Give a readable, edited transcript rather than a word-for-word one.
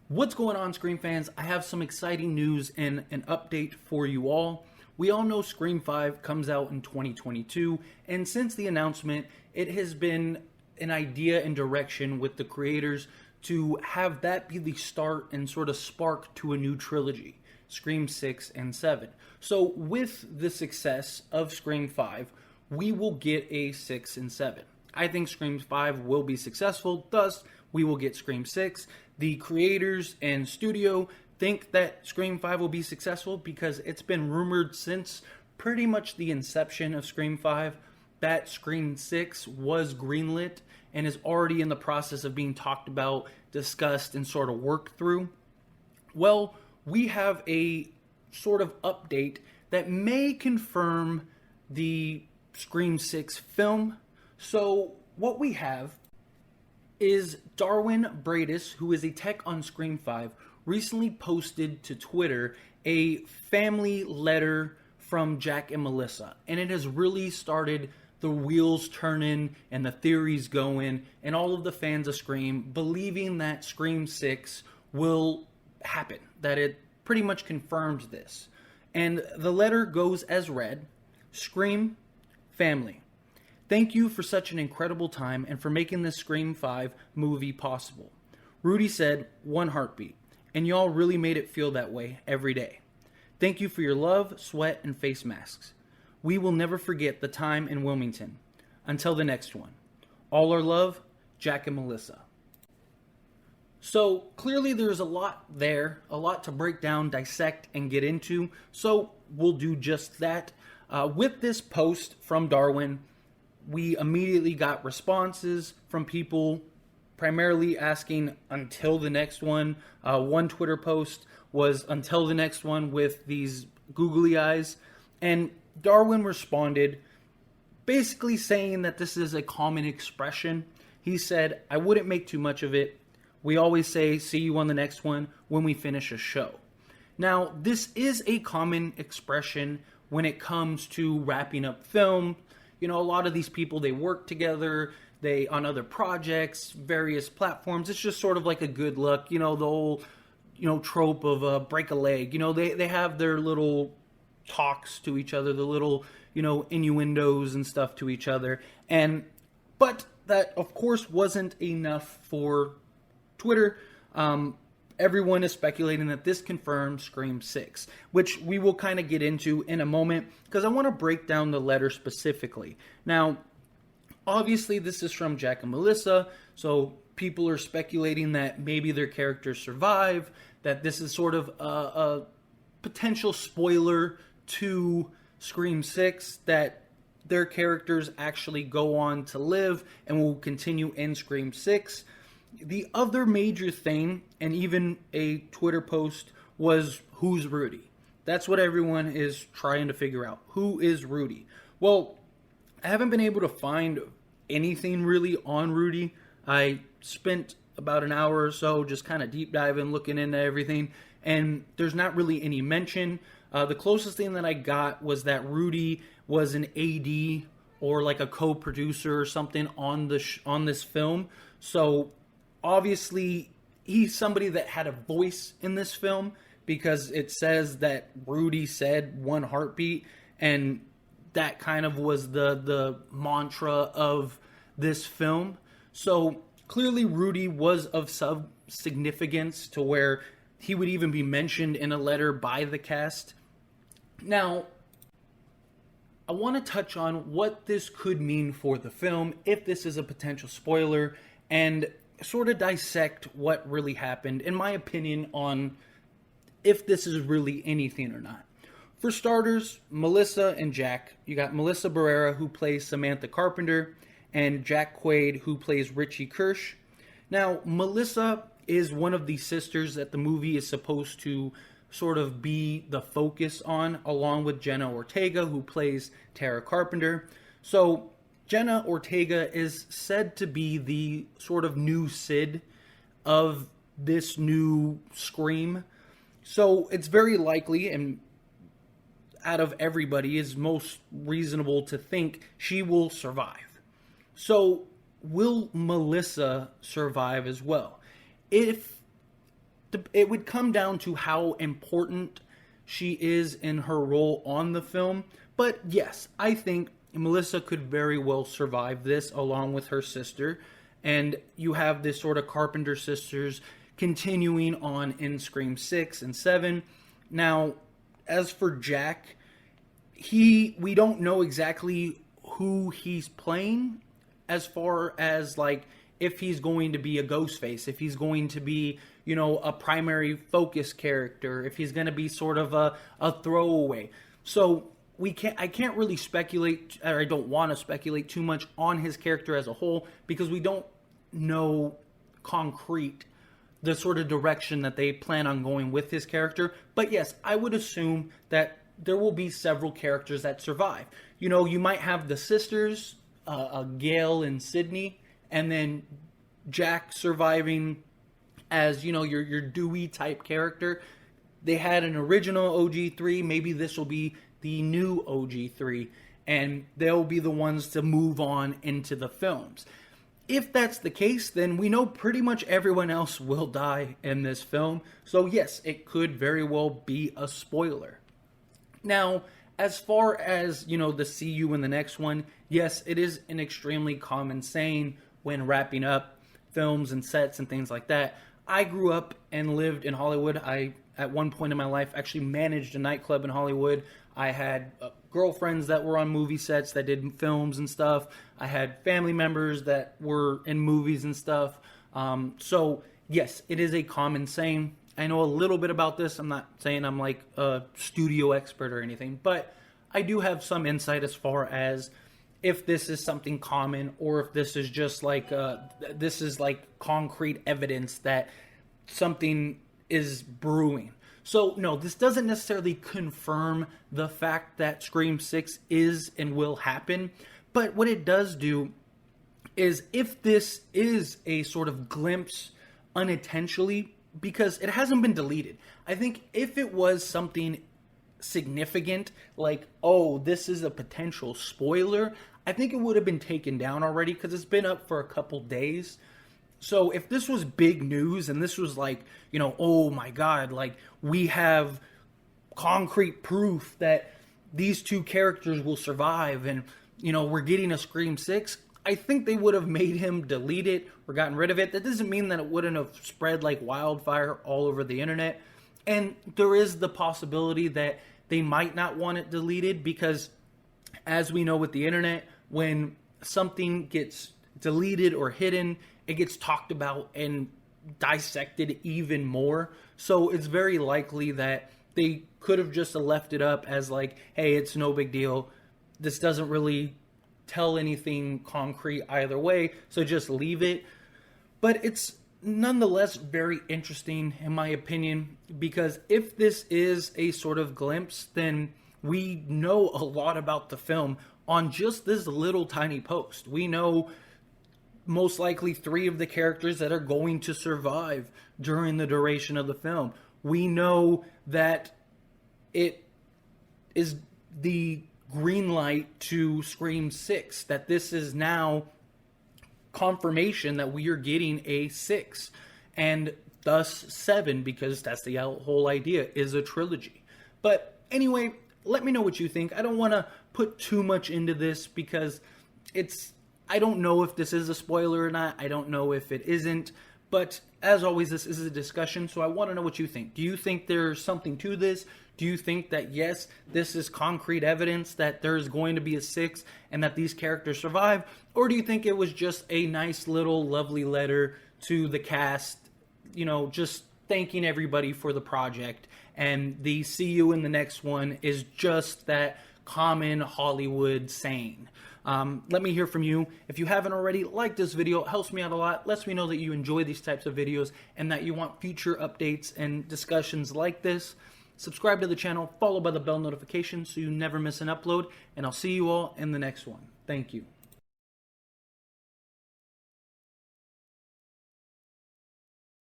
What's going on, Scream fans? I have some exciting news and an update for you all. We all know Scream 5 comes out in 2022, and since the announcement, it has been an idea and direction with the creators to have that be the start and sort of spark to a new trilogy, Scream 6 and 7. So with the success of Scream 5, we will get a 6 and 7. I think Scream 5 will be successful, thus we will get Scream 6. The creators and studio think that Scream 5 will be successful because it's been rumored since pretty much the inception of Scream 5 that Scream 6 was greenlit and is already in the process of being talked about, discussed, and sort of worked through. Well, we have a sort of update that may confirm the Scream 6 film. So what we have is Darwin Bradis, who is a tech on Scream 5, recently posted to Twitter a family letter from Jack and Melissa. And it has really started the wheels turning and the theories going, and all of the fans of Scream believing that Scream 6 will happen, that it pretty much confirms this. And the letter goes as read: Scream family, thank you for such an incredible time and for making this Scream 5 movie possible. Rudy said, "One heartbeat," and y'all really made it feel that way every day. Thank you for your love, sweat, and face masks. We will never forget the time in Wilmington. Until the next one. All our love, Jack and Melissa. So clearly there's a lot there, a lot to break down, dissect, and get into. So we'll do just that. With this post from Darwin, we immediately got responses from people primarily asking until the next one. One Twitter post was until the next one with these googly eyes. And Darwin responded basically saying that this is a common expression. He said, "I wouldn't make too much of it. We always say, see you on the next one when we finish a show." Now, this is a common expression when it comes to wrapping up film. You know, a lot of these people, they work together, they on other projects, various platforms. It's just sort of like a good look, the whole, trope of break a leg. They have their little talks to each other, the little, innuendos and stuff to each other. But that, of course, wasn't enough for Twitter. Everyone is speculating that this confirms Scream 6, which we will kind of get into in a moment, because I want to break down the letter specifically. Now, obviously, this is from Jack and Melissa, so people are speculating that maybe their characters survive, that this is sort of a potential spoiler to Scream 6, that their characters actually go on to live and will continue in Scream 6. The other major thing, and even a Twitter post, was who's Rudy? That's what everyone is trying to figure out. Who is Rudy? Well, I haven't been able to find anything really on Rudy. I spent about an hour or so just kind of deep diving, looking into everything, and there's not really any mention. The closest thing that I got was that Rudy was an AD or like a co-producer or something on this film. So obviously, he's somebody that had a voice in this film, because it says that Rudy said one heartbeat, and that kind of was the mantra of this film. So clearly Rudy was of some significance to where he would even be mentioned in a letter by the cast. Now, I want to touch on what this could mean for the film, if this is a potential spoiler, and sort of dissect what really happened, in my opinion, on if this is really anything or not. For starters, Melissa and Jack. You got Melissa Barrera, who plays Samantha Carpenter, and Jack Quaid, who plays Richie Kirsch. Now, Melissa is one of the sisters that the movie is supposed to sort of be the focus on, along with Jenna Ortega, who plays Tara Carpenter. So Jenna Ortega is said to be the sort of new Sid of this new Scream. So it's very likely, and out of everybody, is most reasonable to think she will survive. So will Melissa survive as well? If it would come down to how important she is in her role on the film. But yes, I think Melissa could very well survive this along with her sister. And you have this sort of Carpenter sisters continuing on in Scream 6 and 7. Now, as for Jack, we don't know exactly who he's playing as far as like if he's going to be a Ghostface, if he's going to be, you know, a primary focus character, if he's going to be sort of a throwaway. So I can't really speculate, or I don't want to speculate too much on his character as a whole, because we don't know concrete the sort of direction that they plan on going with his character. But yes, I would assume that there will be several characters that survive. You know, you might have the sisters, Gail and Sydney, and then Jack surviving as, you know, your Dewey type character. They had an original OG3. Maybe this will be the new OG3, and they'll be the ones to move on into the films. If that's the case, then we know pretty much everyone else will die in this film. So yes, it could very well be a spoiler. Now, as far as, you know, the see you in the next one, yes, it is an extremely common saying when wrapping up films and sets and things like that. I grew up and lived in Hollywood. I, at one point in my life, actually managed a nightclub in Hollywood. I had girlfriends that were on movie sets that did films and stuff. I had family members that were in movies and stuff. So, yes, it is a common saying. I know a little bit about this. I'm not saying I'm like a studio expert or anything, but I do have some insight as far as if this is something common or if this is just like this is like concrete evidence that something is brewing. So no, this doesn't necessarily confirm the fact that Scream 6 is and will happen, but what it does do is, if this is a sort of glimpse unintentionally, because it hasn't been deleted. I think if it was something significant, like, oh, this is a potential spoiler, I think it would have been taken down already, because it's been up for a couple days. So if this was big news and this was like, you know, oh my God, like we have concrete proof that these two characters will survive and, you know, we're getting a Scream 6, I think they would have made him delete it or gotten rid of it. That doesn't mean that it wouldn't have spread like wildfire all over the internet. And there is the possibility that they might not want it deleted, because as we know with the internet, when something gets deleted or hidden, it gets talked about and dissected even more. So it's very likely that they could have just left it up as like, hey, it's no big deal. This doesn't really tell anything concrete either way, so just leave it. But it's nonetheless very interesting in my opinion, because if this is a sort of glimpse, then we know a lot about the film on just this little tiny post. We know most likely 3 of the characters that are going to survive during the duration of the film. We know that it is the green light to Scream 6, that this is now confirmation that we are getting a 6, and thus 7, because that's the whole idea, is a trilogy. But anyway, let me know what you think. I don't want to put too much into this, because I don't know if this is a spoiler or not. I don't know if it isn't. But as always, this is a discussion, so I want to know what you think. Do you think there's something to this? Do you think that, yes, this is concrete evidence that there's going to be a 6 and that these characters survive? Or do you think it was just a nice little lovely letter to the cast, you know, just thanking everybody for the project, and the see you in the next one is just that common Hollywood saying? Let me hear from you. If you haven't already, like this video. It helps me out a lot. Lets me know that you enjoy these types of videos and that you want future updates and discussions like this. Subscribe to the channel, followed by the bell notification so you never miss an upload, and I'll see you all in the next one. Thank you.